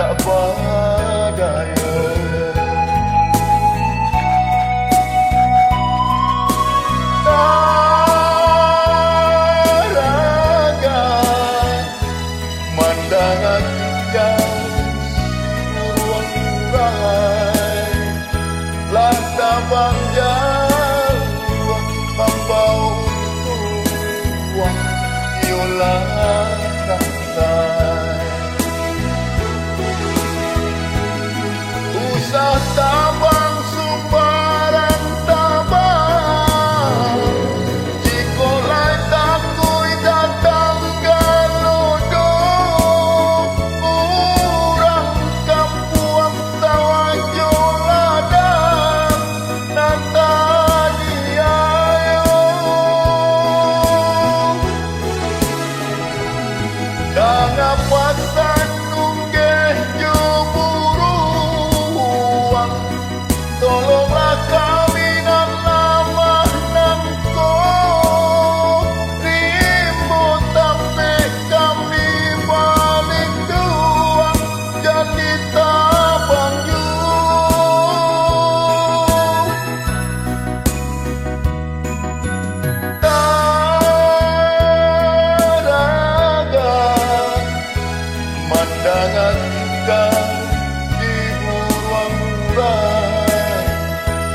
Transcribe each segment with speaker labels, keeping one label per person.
Speaker 1: indah badayo. Taragan mandangan jauh ruang urai lata bang jauh mambau tuang yola kasai usah tabang sumbarang tabang jikolai takui datang galodo urang kampuang tawajo ladang nanta diayo danga pasan nunggeh jo buruang tolonglah kami nan lama nangko rimbo tapi kami balik dua jadi tabang yu taragan mandangan indah di ruang urai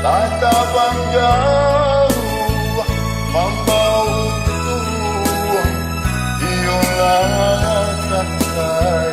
Speaker 1: lata bang jauh mambau tuang iolah kasai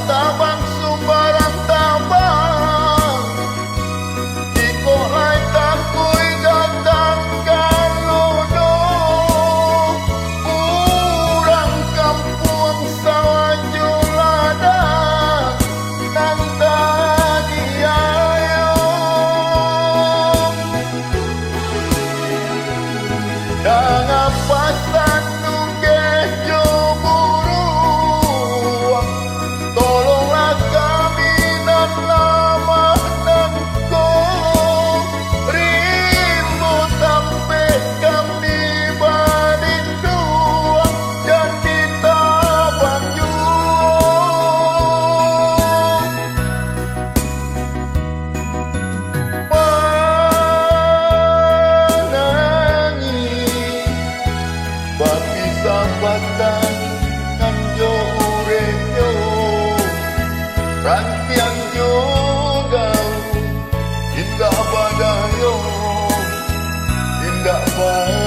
Speaker 1: tabang sumbarang tabang jikolai takui datang galodo urang kampung sawajo ladang nanta diayo danga pasan nunggeh jo buruang tolonglah kami nan lama nangko rimbo sampai kami balik dua dan ditabang menangis bapi sambatan nganjo urejo rantian juga indah badayo indah badayo